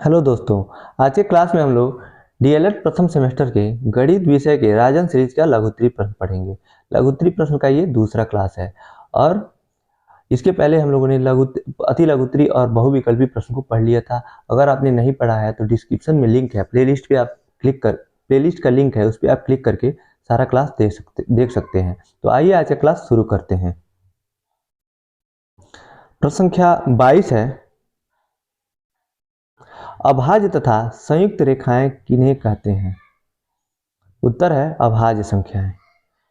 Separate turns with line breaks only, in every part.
Hello दोस्तों। आज के क्लास में हम लोग डीएलएड प्रथम सेमेस्टर के गणित विषय के राजन सीरीज का लघुत्तरी प्रश्न पढ़ेंगे। लघुत्तरी प्रश्न का ये दूसरा क्लास है और इसके पहले हम लोगों ने अति लघुत्तरी और बहुविकल्पी प्रश्न को पढ़ लिया था। अगर आपने नहीं पढ़ा है तो डिस्क्रिप्शन में लिंक है, प्लेलिस्ट का लिंक है, उस पर आप क्लिक करके सारा क्लास देख सकते हैं। तो आइए आज का क्लास शुरू करते हैं। प्रश्न संख्या 22 है, अभाज्य तथा संयुक्त रेखाएं किन्हें कहते हैं? उत्तर है अभाज्य संख्याएं।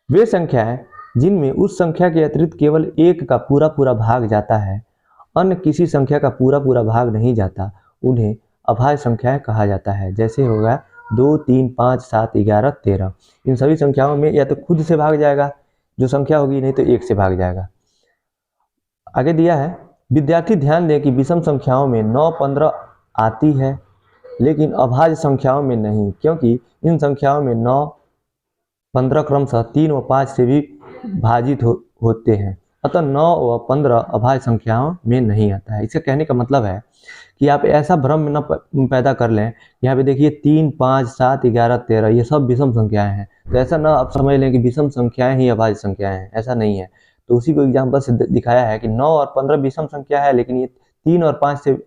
वे संख्याएं जिनमें उस संख्या के अतिरिक्त केवल एक का पूरा पूरा भाग जाता है, अन्य किसी संख्या का पूरा पूरा भाग नहीं जाता, उन्हें अभाज्य संख्याएं कहा जाता है। जैसे होगा 2, 3, 5, 7, 11, 13। इन सभी संख्याओं में या तो खुद से भाग जाएगा जो संख्या होगी, नहीं तो एक से भाग जाएगा। आगे दिया है, विद्यार्थी ध्यान दें कि विषम संख्याओं में 9, 15 आती है लेकिन अभाज्य संख्याओं में नहीं, क्योंकि इन संख्याओं में 9, 15 क्रमशः 3 व 5 से भी भाजित होते हैं, अतः 9 व 15 अभाज्य संख्याओं में नहीं आता है। इसका कहने का मतलब है कि आप ऐसा भ्रम न पैदा कर लें। यहाँ पे देखिए 3, 5, 7, 11, 13 ये सब विषम संख्याएं हैं, तो ऐसा ना आप समझ लें कि विषम संख्याएं ही अभाज्य संख्याएं हैं, ऐसा नहीं है। तो उसी को एग्जाम्पल से दिखाया है कि 9 और 15 विषम संख्या है, लेकिन ये 3 और 5 से,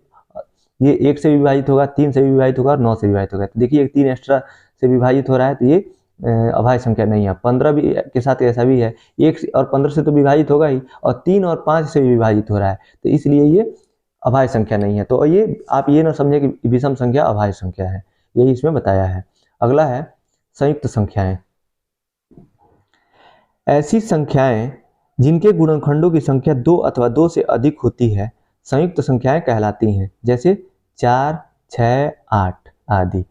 ये 1 से विभाजित होगा, 3 से विभाजित होगा और 9 से विभाजित होगा। तो देखिए 3 एक्स्ट्रा से विभाजित हो रहा है, तो ये अभाज्य संख्या नहीं है। 15 भी के साथ ऐसा भी है, 1 और 15 से तो विभाजित होगा ही, और 3 और 5 से भी विभाजित हो रहा है, तो इसलिए ये अभाज्य संख्या नहीं है। तो ये आप ये ना समझे कि विषम संख्या अभाज्य संख्या है, यही इसमें बताया है। अगला है संयुक्त संख्याएं। ऐसी संख्याएं जिनके गुणनखंडों की संख्या 2 अथवा 2 से अधिक होती है संयुक्त संख्याएं कहलाती हैं। जैसे 4, 6, 8 आदि।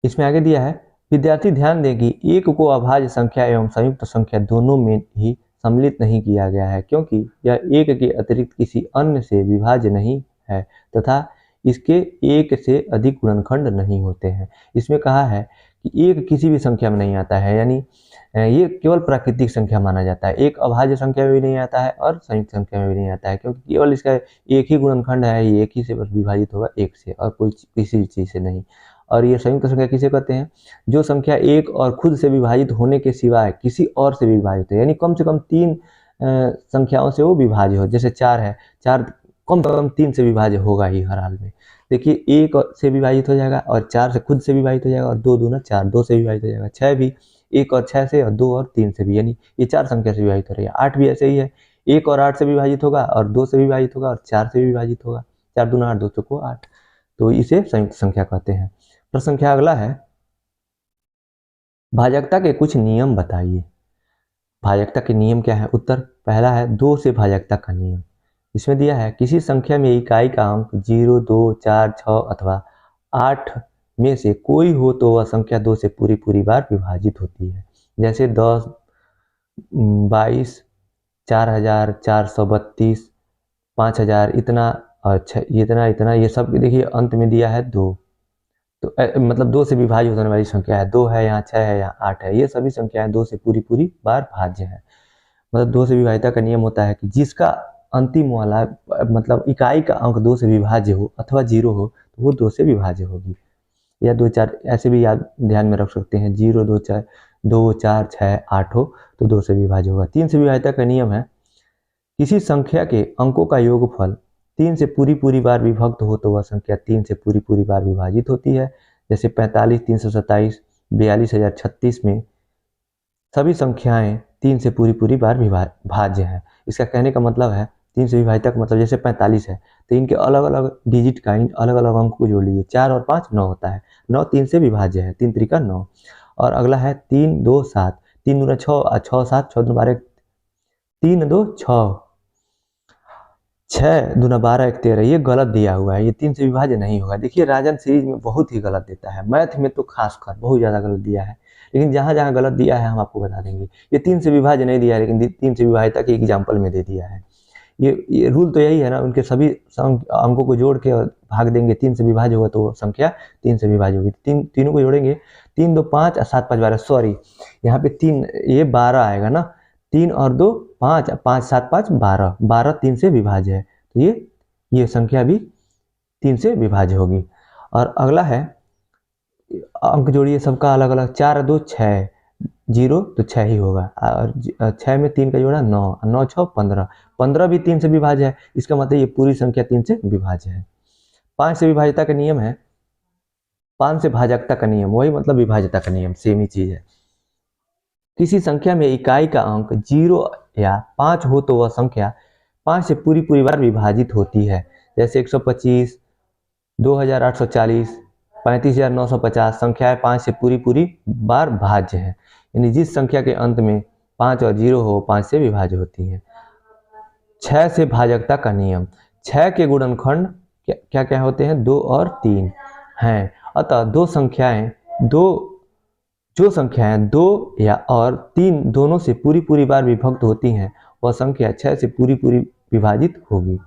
इसमें आगे दिया है, विद्यार्थी ध्यान दें कि एक को अभाज्य संख्या एवं संयुक्त संख्या दोनों में ही सम्मिलित नहीं किया गया है, क्योंकि यह एक के अतिरिक्त किसी अन्य से विभाज्य नहीं है तथा इसके एक से अधिक गुणनखंड नहीं होते हैं। इसमें कहा है कि एक किसी भी संख्या में नहीं आता है, यानी ये केवल प्राकृतिक संख्या माना जाता है। एक अभाज्य संख्या में भी नहीं आता है और संयुक्त संख्या में भी नहीं आता है, क्योंकि केवल इसका एक ही गुणनखंड है, ये एक ही से बस विभाजित होगा, एक से, और कोई किसी भी चीज़ से नहीं। और ये संयुक्त संख्या किसे कहते हैं? जो संख्या एक और खुद से विभाजित होने के सिवाय किसी और से विभाजित है, यानी कम से कम 3 संख्याओं से वो विभाज्य हो। जैसे 4 है, 4 कम से कम 3 से विभाज्य होगा ही हर हाल में। देखिए 1 से विभाजित हो जाएगा और 4 से खुद से विभाजित हो जाएगा, और 2 दूना 4, 2 से विभाजित हो जाएगा। 6 भी 1 और 6 से, और 2 और 3 से भी, यानी ये 4 संख्या से विभाजित हो रही है। 8 भी ऐसे ही है, 1 और 8 से विभाजित होगा, और 2 से विभाजित होगा, और 4 से विभाजित होगा। 4 दूना 8, 2 चौको 8, तो इसे संयुक्त संख्या कहते हैं। प्रश्न संख्या अगला है, भाजकता के कुछ नियम बताइए। भाजकता के नियम क्या है? उत्तर पहला है 2 से भाजकता का नियम। इसमें दिया है, किसी संख्या में इकाई का अंक 0, 2, 4, 6 अथवा 8 में से कोई हो तो वह संख्या 2 से पूरी पूरी बार विभाजित होती है। जैसे 10, 22, 4432, 5000, इतना और इतना इतना, ये सब देखिए अंत में दिया है 2। तो मतलब 2 से विभाज्य होने वाली संख्या है, 2 है, यहाँ 6 है, यहाँ 8 है, ये सभी संख्याएं 2 से पूरी पूरी बार भाज्य है। मतलब 2 से विभाज्यता का नियम होता है कि जिसका अंतिम वाला मतलब इकाई का अंक 2 से विभाज्य हो अथवा 0 हो तो वो 2 से विभाज्य होगी। या 2, 4 ऐसे भी याद ध्यान में रख सकते हैं, 0, 2, 4, 2, 4, 6, 8 हो तो 2 से विभाज्य होगा। 3 से विभाज्यता का नियम है, किसी संख्या के अंकों का योगफल 3 से पूरी पूरी बार विभक्त हो तो वह संख्या 3 से पूरी पूरी बार विभाजित होती है। जैसे 45, 327, 42036 में सभी संख्याएं 3 से पूरी पूरी बार भाज्य हैं। इसका कहने का मतलब है 3 से विभाजित का मतलब, जैसे 45 है तो इनके अलग अलग डिजिट का, इन अलग अलग अंक को जोड़ लीजिए। 4 और 5 9 होता है, 9 3 से विभाज्य है, 3 त्रिका 9। और अगला है 3, 2, 7, 3 दूना 6, 6, 7, 6 दूना 12, 3, 2, 6, 6 दूना 12, 1, 13, ये गलत दिया हुआ है, ये 3 से विभाज्य नहीं होगा। देखिए राजन सीरीज में बहुत ही गलत देता है, मैथ में तो खासकर बहुत ज़्यादा गलत दिया है, लेकिन जहाँ जहाँ गलत दिया है हम आपको बता देंगे। ये 3 से विभाज्य नहीं दिया है, लेकिन 3 से विभाज्यता के एग्जाम्पल में दे दिया है। ये रूल तो यही है ना, उनके सभी अंकों को जोड़ के भाग देंगे, 3 से विभाज्य होगा तो संख्या 3 से विभाज्य होगी। तीनों को जोड़ेंगे, 3, 2, 5 और 7, 5, 12, सॉरी यहाँ पे 3, ये 12 आएगा ना, 3 और 2 5, 5, 7, 5, 12, 12 3 से विभाज्य है, तो ये संख्या भी 3 से विभाज्य होगी। और अगला है अंक जोड़िए सबका अलग अलग, 4 और 2 6, 0 तो 6 ही होगा, और 6 में 3 का जोड़ा 9, 9 6 15, 15 भी 3 से विभाज्य है, इसका मतलब ये पूरी संख्या 3 से विभाज्य है। 5 से विभाज्यता का नियम है, 5 से भाजकता का नियम, वही मतलब विभाज्यता का नियम, सेम ही चीज है। किसी संख्या में इकाई का अंक 0 या 5 हो तो वह संख्या 5 से पूरी बार विभाजित होती है। जैसे 125, 2840, 35950 संख्याएं 5 से पूरी बार भाज्य है, यानी जिस संख्या के अंत में 5 और 0 हो 5 से विभाज्य होती है। 6 से भाजकता का नियम, 6 के गुणनखंड क्या क्या होते हैं, 2 और 3 हैं, अतः जो संख्याएं 2 या और 3 दोनों से पूरी बार विभक्त होती हैं वह संख्या 6 से पूरी विभाजित होगी।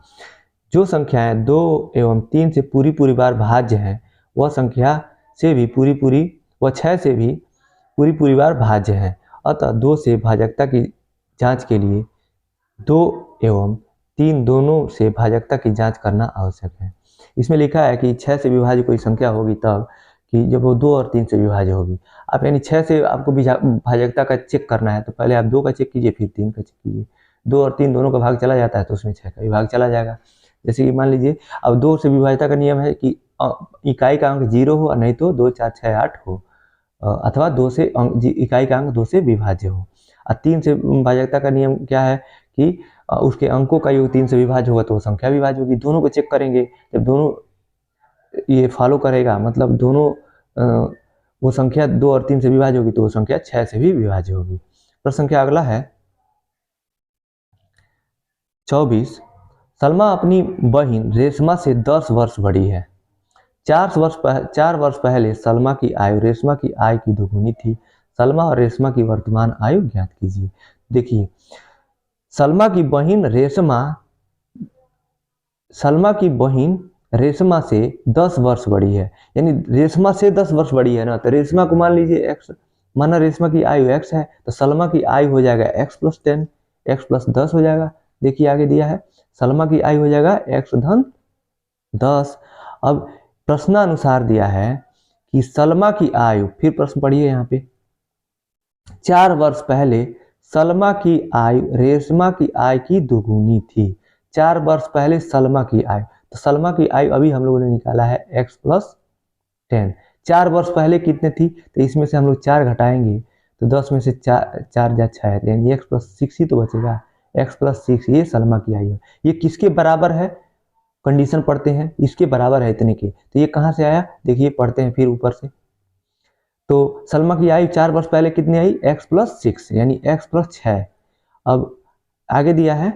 जो संख्याएं 2 एवं 3 से पूरी बार भाज्य हैं वह संख्या से भी वह 6 से भी पूरी बार भाज्य है, अतः 2 से भाजकता की जांच के लिए 2 एवं 3 दोनों से भाजकता की जांच करना आवश्यक है। इसमें लिखा है कि 6 से विभाज्य कोई संख्या होगी तब कि जब वो 2 और 3 से विभाज्य होगी। आप यानी 6 से आपको भाजकता का चेक करना है तो पहले आप 2 का चेक कीजिए फिर 3 का चेक कीजिए। 2 और 3 दोनों का भाग चला जाता है तो उसमें 6 का विभाग चला जाएगा। जैसे कि मान लीजिए अब 2 से विभाज्यता का नियम है कि इकाई का अंक 0 हो और नहीं तो 2 4 6 8 हो, अथवा 2 से इकाई का अंक 2 से विभाज्य हो। और 3 से भाजकता का नियम क्या है कि उसके अंकों का योग 3 से विभाज्य होगा तो वो संख्या विभाज्य होगी। दोनों को चेक करेंगे, जब दोनों ये फॉलो करेगा मतलब दोनों वो संख्या 2 और 3 से विभाज्य होगी तो वो संख्या 6 से भी विभाज्य होगी। प्रश्न संख्या अगला है 24। सलमा अपनी बहन रेशमा से 10 वर्ष बड़ी है। 4 वर्ष पहले सलमा की आयु रेशमा की आयु की दोगुनी थी। सलमा और रेशमा की वर्तमान आयु ज्ञात कीजिए। देखिए सलमा की बहन रेशमा से 10 वर्ष बड़ी है, यानी रेशमा से 10 वर्ष बड़ी है ना, तो रेशमा को मान लीजिए x, माना रेशमा की आयु x है तो सलमा की आयु हो जाएगा x + 10, x + 10 हो जाएगा। देखिए आगे दिया है सलमा की आयु हो जाएगा x धन 10। अब प्रश्नानुसार दिया है कि सलमा की आयु, फिर प्रश्न पढ़िए यहाँ पे, 4 वर्ष पहले सलमा की आयु रेशमा की आयु की दोगुनी थी। 4 वर्ष पहले सलमा की आयु, तो सलमा की आयु अभी हम लोगों ने निकाला है x + 10। 4 वर्ष पहले कितने थी, तो इसमें से हम लोग 4 घटाएंगे तो 10 में से 4 जा 6 है, यानी x + 6 ही तो बचेगा। x + 6 ये सलमा की आयु है। ये किसके बराबर है, कंडीशन पढ़ते हैं, इसके बराबर है इतने के, तो ये कहाँ से आया देखिए पढ़ते हैं फिर ऊपर से। तो सलमा की आयु 4 वर्ष पहले कितनी आई, x + 6 यानी x + 6। अब आगे दिया है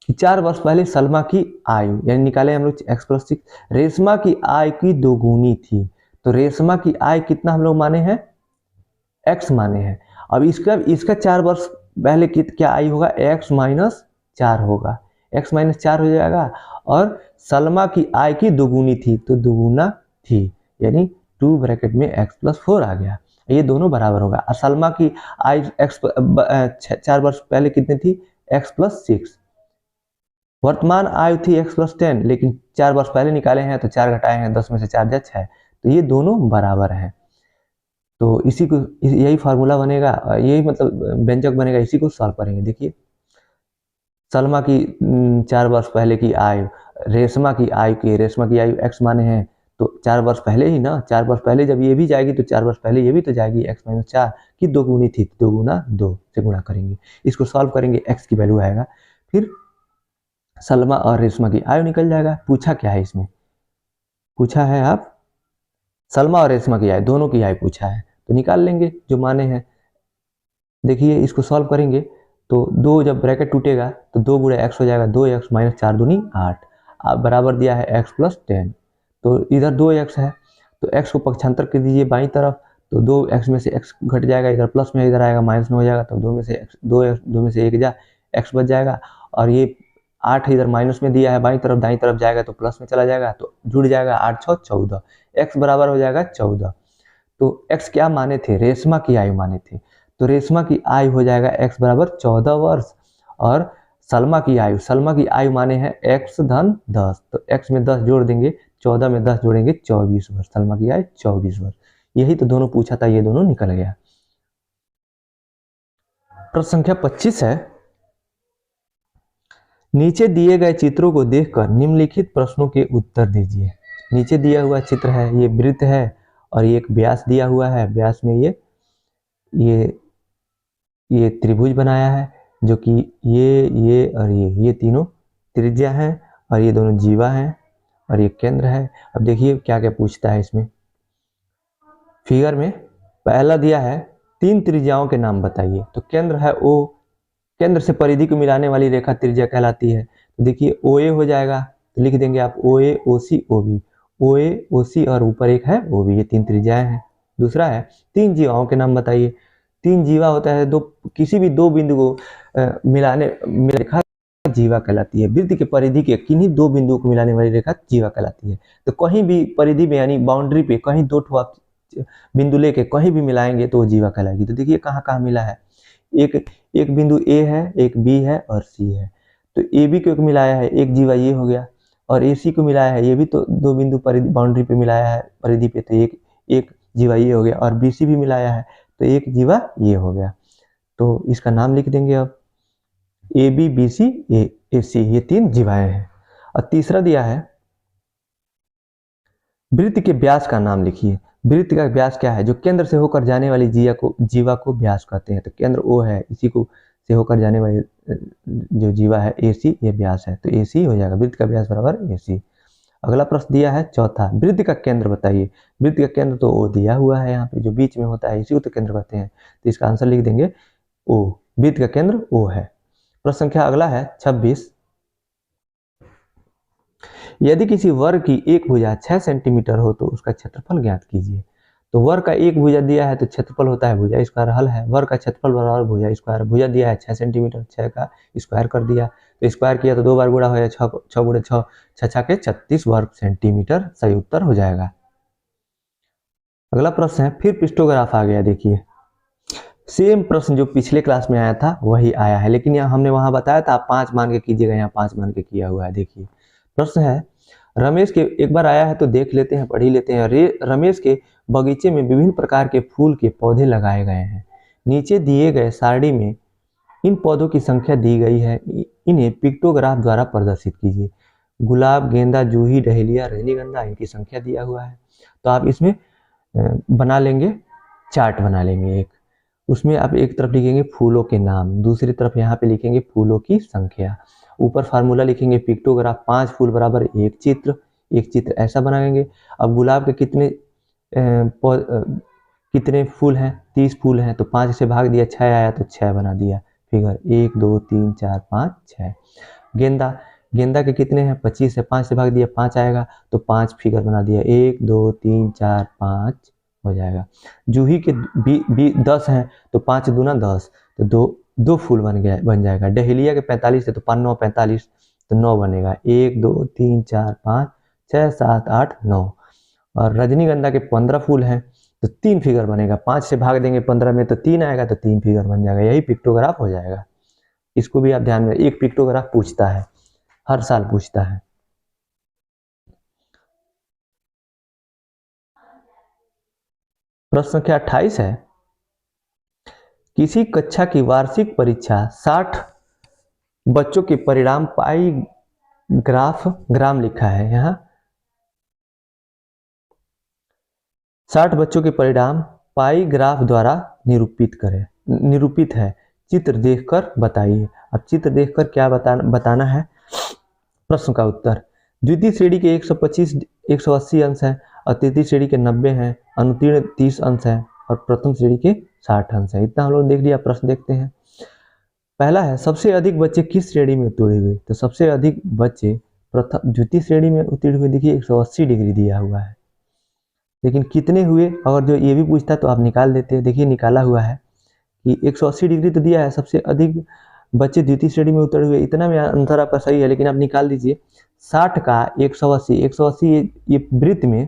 कि 4 वर्ष पहले सलमा की आयु यानी निकाले हम लोग x + 6, रेशमा की आयु की दोगुनी थी, तो रेशमा की आयु कितना हम लोग माने हैं, x माने हैं। अब इसका 4 वर्ष पहले क्या आयु होगा, x - 4 होगा, x - 4 हो जाएगा। और सलमा की आयु की दोगुनी थी तो दोगुना थी, यानी 2 ब्रैकेट में x + 4 आ गया, ये दोनों बराबर होगा। और सलमा की आयु 4 वर्ष पहले कितनी थी, x + 6। वर्तमान आयु थी x + 10, लेकिन 4 वर्ष पहले निकाले हैं तो 4 घटाए हैं, 10 में से 4 जा 6, तो ये दोनों बराबर हैं। तो यही फार्मूला बनेगा, यही मतलब व्यंजक बनेगा, इसी को सॉल्व करेंगे। देखिए सलमा की 4 वर्ष पहले की आयु रेशमा की आयु x माने हैं, तो 4 वर्ष पहले ही ना, 4 वर्ष पहले जब ये भी जाएगी तो 4 वर्ष पहले ये भी तो जाएगी, x - 4 की दोगुनी थी, 2 × 2 से गुणा करेंगे, इसको सॉल्व करेंगे, x की वैल्यू आएगा, फिर सलमा और रेशमा की आयु निकल जाएगा। पूछा क्या है इसमें, पूछा है आप सलमा और रेशमा की आयु, दोनों की आयु पूछा है, तो निकाल लेंगे जो माने हैं। देखिए इसको सॉल्व करेंगे तो 2 जब ब्रैकेट टूटेगा तो 2 × x हो जाएगा, 2x - 4 दूनी 8, अब बराबर दिया है x + 10, तो इधर 2x है तो x को पक्षांतर कर दीजिए बाईं तरफ, तो 2x में से x घट जाएगा, इधर प्लस में इधर आएगा माइनस में हो जाएगा, तो 2 में से 1 जा x बच जाएगा, और ये 8 इधर माइनस में दिया है बाईं तरफ, दाईं तरफ जाएगा तो प्लस में चला जाएगा, तो जुड़ जाएगा 8 × 6 = 14, x बराबर हो जाएगा 14। तो x क्या माने थे, रेशमा की आयु माने थे, तो रेशमा की आयु हो जाएगा x बराबर 14 वर्ष, और सलमा की आयु माने हैं x धन 10, तो x में 10 जोड़ देंगे 14 में 10 जोड़ेंगे 24 वर्ष। सलमा की आयु 24 वर्ष। यही तो दोनों पूछा था, ये दोनों निकल गया। प्रश्न संख्या 25 है, नीचे दिए गए चित्रों को देखकर निम्नलिखित प्रश्नों के उत्तर दीजिए। नीचे दिया हुआ चित्र है, ये वृत्त है और ये एक व्यास दिया हुआ है। व्यास में ये त्रिभुज बनाया है, जो कि ये और ये तीनों त्रिज्या हैं और ये दोनों जीवा हैं और ये केंद्र है। अब देखिए क्या क्या पूछता है इसमें। फिगर में पहला दिया है 3 त्रिज्याओं के नाम बताइए। तो केंद्र है O, केंद्र से परिधि को मिलाने वाली रेखा त्रिज्या कहलाती है। तो देखिए OA हो जाएगा, तो लिख देंगे आप OA, OC, OB। OA, OC और ऊपर एक है OB, ये 3 त्रिज्याएं हैं। दूसरा है 3 जीवाओं के नाम बताइए। 3 जीवा होता है किसी भी 2 बिंदु को मिलाने रेखा जीवा कहलाती है। वृत्त के परिधि के किन्हीं 2 बिंदुओं को मिलाने वाली रेखा जीवा कहलाती है। तो कहीं भी परिधि में यानी बाउंड्री पे कहीं 2 ठो आप बिंदु लेके कहीं भी मिलाएंगे तो वो जीवा कहलाएगी। तो देखिए कहाँ कहाँ मिला है। एक बिंदु A है, एक B है और C है। तो AB को एक मिलाया है, एक जीवा ये हो गया, और AC को मिलाया है, ये भी तो 2 बिंदु परिधि बाउंड्री पे मिलाया है परिधि पे, तो एक जीवा ये हो गया, और BC भी मिलाया है तो एक जीवा ये हो गया। तो इसका नाम लिख देंगे अब AB, BC, AC, ये 3 जीवाएं हैं। और तीसरा दिया है वृत्त के व्यास का नाम लिखिए। वृत्त का व्यास क्या है? जो केंद्र से होकर जाने वाली जीवा को व्यास कहते हैं। तो केंद्र O है, इसी को से होकर जाने वाली जो जीवा है AC, ये व्यास है, तो AC हो जाएगा। वृत्त का व्यास बराबर AC। अगला प्रश्न दिया है चौथा, वृत्त का केंद्र बताइए। वृत्त का केंद्र तो O दिया हुआ है, यहाँ पे जो बीच में होता है इसी को तो केंद्र कहते हैं। तो इसका आंसर लिख देंगे O। वृत्त का केंद्र O है। प्रश्न संख्या अगला है 26, यदि किसी वर्ग की एक भुजा 6 सेंटीमीटर हो तो उसका क्षेत्रफल ज्ञात कीजिए। तो वर्ग का एक भुजा दिया है तो क्षेत्रफल होता है भुजा स्क्वायर, हल है। वर्ग का क्षेत्रफल बराबर भुजा स्क्वायर। भुजा दिया है 6 सेंटीमीटर, 6 का स्क्वायर कर दिया, तो स्क्वायर किया तो 2 बार गुणा हो जाए, 6 गुणे 6, 6 के 36 वर्ग सेंटीमीटर सही उत्तर हो जाएगा। अगला प्रश्न है, फिर पिक्टोग्राफ आ गया। देखिए सेम प्रश्न जो पिछले क्लास में आया था वही आया है, लेकिन यहाँ हमने वहां बताया था आप 5 मान के कीजिएगा, यहाँ 5 मान के किया हुआ है। देखिए प्रश्न है, रमेश के एक बार आया है तो देख लेते हैं, पढ़ ही लेते हैं। रमेश के बगीचे में विभिन्न प्रकार के फूल के पौधे लगाए गए हैं। नीचे दिए गए सारणी में इन पौधों की संख्या दी गई है, इन्हें पिक्टोग्राफ द्वारा प्रदर्शित कीजिए। गुलाब, गेंदा, जूही, डहेलिया, रजनीगंधा, इनकी संख्या दिया हुआ है। तो आप इसमें बना लेंगे, चार्ट बना लेंगे एक। उसमें आप एक तरफ लिखेंगे फूलों के नाम, दूसरी तरफ यहाँ पे लिखेंगे फूलों की संख्या। ऊपर फार्मूला लिखेंगे पिक्टोग्राफ, 5 फूल बराबर एक चित्र ऐसा बनाएंगे। अब गुलाब के कितने फूल हैं? 30 फूल हैं, तो 5 से भाग दिया, 6 आया तो 6 बना दिया फिगर, 1 2 3 4 5 6। गेंदा के कितने हैं? 25 है, 5 से भाग दिया, 5 आएगा तो 5 फिगर बना दिया, 1 2 3 4 5 हो जाएगा। जूही के 10 हैं तो 5 दूना 10, तो दो फूल बन जाएगा। डहेलिया के 45 है तो 5 9 45, तो 9 बनेगा, 1 2 3 4 5 6 7 8 9। और रजनीगंधा के 15 फूल हैं तो 3 फिगर बनेगा, 5 से भाग देंगे 15 में तो 3 आएगा, तो 3 फिगर बन जाएगा। यही पिक्टोग्राफ हो जाएगा। इसको भी आप ध्यान में, एक पिक्टोग्राफ पूछता है, हर साल पूछता है। प्रश्न संख्या 28 है, किसी कक्षा की वार्षिक परीक्षा 60 बच्चों के परिणाम पाई ग्राम लिखा है। यहाँ 60 बच्चों के परिणाम पाई ग्राफ द्वारा निरूपित है, चित्र देखकर बताइए। अब चित्र देखकर क्या बताना है? प्रश्न का उत्तर, द्वितीय श्रेणी के 125 180 अंश हैं और तृतीय श्रेणी के 90 हैं, अनुत्तीर्ण 30 अंश हैं और प्रथम श्रेणी के 60 अंश हैं। इतना हम लोग देख लिया। प्रश्न देखते हैं। पहला है, सबसे अधिक बच्चे किस श्रेणी में उत्तीर्ण हुए? तो सबसे अधिक बच्चे द्वितीय श्रेणी में उत्तीर्ण हुए। देखिए 180 डिग्री दिया हुआ है, लेकिन कितने हुए अगर जो ये भी पूछता तो आप निकाल देते। देखिए निकाला हुआ है कि 180 डिग्री तो दिया है, सबसे अधिक बच्चे द्वितीय श्रेणी में उत्तीर्ण हुए, इतना में आंसर आपका सही है, लेकिन आप निकाल दीजिए 60 का 180 ये वृत्त में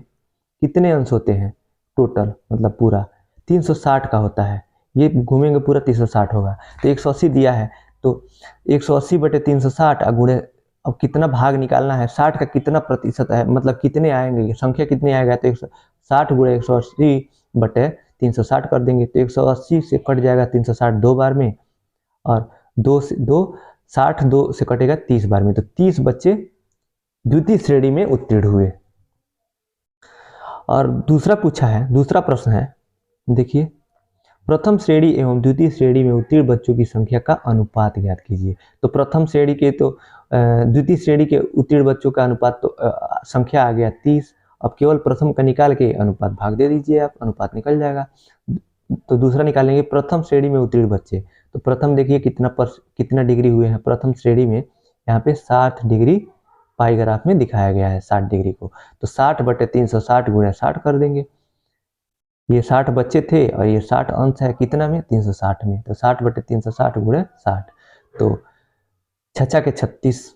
कितने अंश होते हैं टोटल, मतलब पूरा 360 का होता है, ये घूमेंगे पूरा 360 होगा। तो 180 दिया है तो 180 बटे 360 गुणे अब कितना भाग निकालना है, 60 का कितना प्रतिशत है, मतलब कितने आएंगे, संख्या कितनी आएगा, तो 160 गुणे 180 बटे 360 कर देंगे। तो 180 से कट जाएगा 360 दो बार में, और 60 2 से कटेगा 30 बार में। तो 30 बच्चे द्वितीय श्रेणी में उत्तीर्ण हुए। और दूसरा पूछा है, दूसरा प्रश्न है, देखिए, प्रथम श्रेणी एवं द्वितीय श्रेणी में उत्तीर्ण बच्चों की संख्या का अनुपात ज्ञात कीजिए। तो प्रथम श्रेणी के तो द्वितीय श्रेणी के उत्तीर्ण बच्चों का अनुपात तो संख्या आ गया 30। अब केवल प्रथम का निकाल के अनुपात भाग दे दीजिए, आप अनुपात निकल जाएगा। तो दूसरा निकालेंगे, प्रथम श्रेणी में उत्तीर्ण बच्चे। तो प्रथम देखिए कितना डिग्री हुए हैं प्रथम श्रेणी में, यहाँ पे 60 डिग्री पाई ग्राफ में दिखाया गया है 60 डिग्री को। तो 60 बटे 360 गुणे 60 कर देंगे। ये 60 बच्चे थे और ये 60 अंश है कितना में, 360 में। तो 60 बटे 360 गुणे 60, तो 6 के 36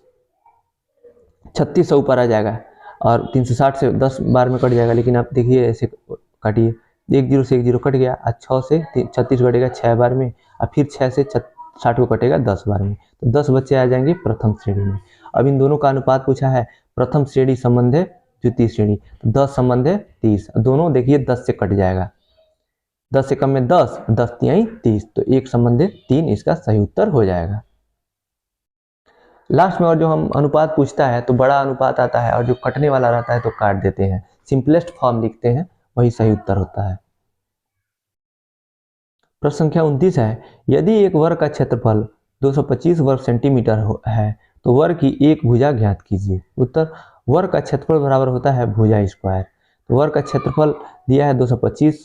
से ऊपर आ जाएगा, और 360 से 10 बार में कट जाएगा। लेकिन आप देखिए ऐसे काटिए, 1 0 से 1 0 कट गया, और 6 से 36 कटेगा 6 बार में, और फिर 6 से 60 को कटेगा 10 बार में। तो 10 बच्चे आ जाएंगे प्रथम श्रेणी में। अब इन दोनों का अनुपात पूछा है, प्रथम श्रेणी संबंध द्वितीय श्रेणी, तो 10 संबंध 30, दोनों देखिए 10 से कट जाएगा, 10 से कम में 10, 10 तिहाई 30, तो 1 संबंध 3 इसका सही उत्तर हो जाएगा। लास्ट में और जो हम अनुपात पूछता है तो बड़ा अनुपात आता है, और जो कटने वाला रहता है तो काट देते हैं, सिंपलेस्ट फॉर्म लिखते हैं, वही सही उत्तर होता है। प्रश्न संख्या 29 है, यदि एक वर्ग का क्षेत्रफल 225 वर्ग सेंटीमीटर है तो वर्ग की एक भुजा ज्ञात कीजिए। उत्तर, वर्ग का क्षेत्रफल बराबर होता है भुजा स्क्वायर। तो वर्ग का क्षेत्रफल दिया है 225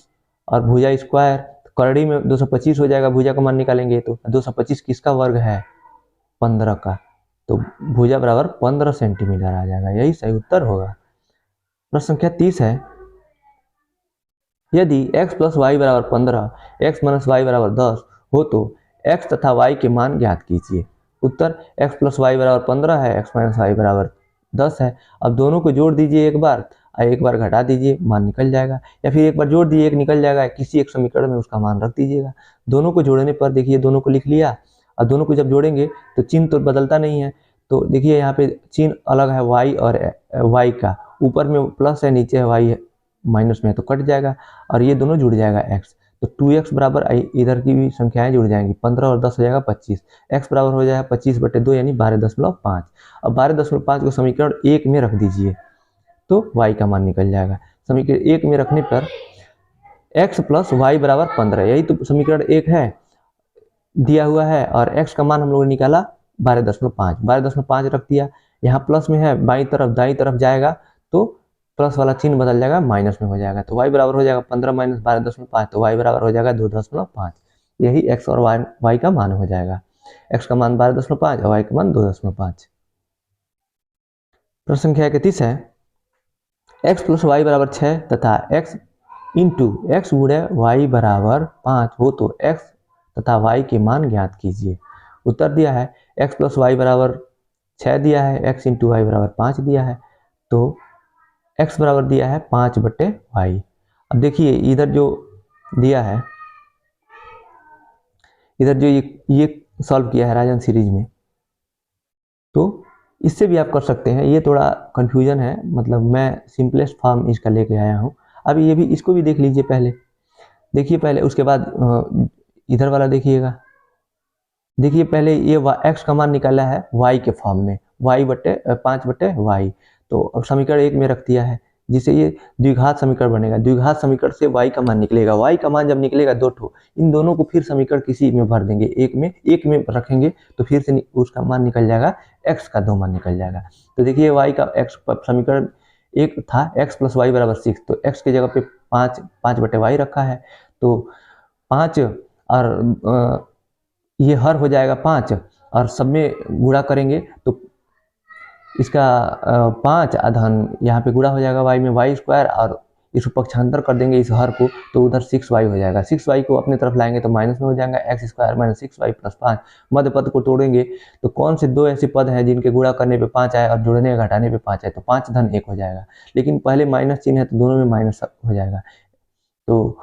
और भुजा स्क्वायर, तो करड़ी में 225 हो जाएगा, भुजा का मान निकालेंगे तो 225 किसका वर्ग है, 15 का, तो भुजा बराबर 15 सेंटीमीटर आ जाएगा, यही सही उत्तर होगा। प्रश्न संख्या 30 है, यदि x प्लस वाई बराबर 15, x माइनस वाई बराबर 10 हो तो x तथा y के मान ज्ञात कीजिए। उत्तर, x प्लस वाई बराबर 15 है, x माइनस वाई बराबर 10 है। अब दोनों को जोड़ दीजिए एक बार, और एक बार घटा दीजिए, मान निकल जाएगा, या फिर एक बार जोड़ दीजिए, एक निकल जाएगा, किसी एक समीकरण में उसका मान रख दीजिएगा। दोनों को जोड़ने पर देखिए, दोनों को लिख लिया, और दोनों को जब जोड़ेंगे तो चिन्ह तो बदलता नहीं है। तो देखिए यहाँ पे चिन्ह अलग है y और y का, ऊपर में प्लस है, नीचे है y माइनस में, तो कट जाएगा, और ये दोनों जुड़ जाएगा x। तो 2x बराबर इधर की भी संख्याएं जुड़ जाएंगी, 15 और 10 हो जाएगा 25, x बराबर हो जाएगा 25 बटे 2 यानी 12.5। अब 12.5 को समीकरण 1 में रख दीजिए तो y का मान निकल जाएगा। समीकरण 1 में रखने पर x प्लस वाई बराबर 15, यही तो समीकरण 1 है दिया हुआ है, और x का मान हम लोगों ने निकाला 12.5 रख दिया। यहाँ प्लस में है, बाई तरफ दाई तरफ जाएगा तो प्लस वाला चिन्ह बदल जाएगा, माइनस में हो जाएगा, तो y बराबर हो जाएगा 15 माइनस 12.5, तो y बराबर हो जाएगा 2.5। यही x और y का मान हो जाएगा, x का मान 12.5 और y का मान 2.5। प्रश्न संख्या 31 है, x प्लस वाई बराबर 6 तथा x इंटू एक्स गुणे वाई बराबर 5 हो तो x तथा y के मान ज्ञात कीजिए। उत्तर दिया है, x प्लस वाई बराबर 6 दिया है, x इंटू वाई बराबर 5 दिया है, तो x बराबर दिया है 5 बटे वाई। अब देखिए इधर जो दिया है, इधर जो ये सॉल्व किया है राजन सीरीज में, तो इससे भी आप कर सकते हैं। ये थोड़ा कंफ्यूजन है, मतलब मैं सिंपलेस्ट फॉर्म इसका लेके आया हूँ। अब ये भी, इसको भी देख लीजिए पहले, देखिए पहले, उसके बाद इधर वाला देखिएगा। देखिए पहले ये x का मान निकाला है y के फॉर्म में, 5 बटे y, तो अब समीकरण 1 में रख दिया है, जिससे ये द्विघात समीकरण बनेगा। द्विघात समीकरण से y का मान निकलेगा, y का मान जब निकलेगा 2 ठो, इन दोनों को फिर समीकरण किसी में भर देंगे, एक में रखेंगे, तो फिर से उसका मान निकल जाएगा, x का 2 मान निकल जाएगा। तो देखिए y का x समीकरण 1 था, x प्लस वाई बराबर 6, तो x की जगह पे 5 बटे वाई रखा है, तो 5 और ये हर हो जाएगा 5, और सब में गुणा करेंगे तो इसका 5 आधान यहाँ पे गुणा हो जाएगा y में, वाई स्क्वायर, और इसको पक्षांतर कर देंगे इस हर को, तो उधर 6y हो जाएगा। 6y को अपने तरफ लाएंगे तो माइनस में हो जाएगा, x square minus 6y plus 5। मध्य पद को तोड़ेंगे तो कौन से दो ऐसे पद हैं जिनके गुणा करने पे 5 आए और जोड़ने घटाने पे 5 आए, तो 5 धन 1 हो जाएगा। लेकिन पहले माइनस चिन्ह है तो दोनों में माइनस हो जाएगा, तो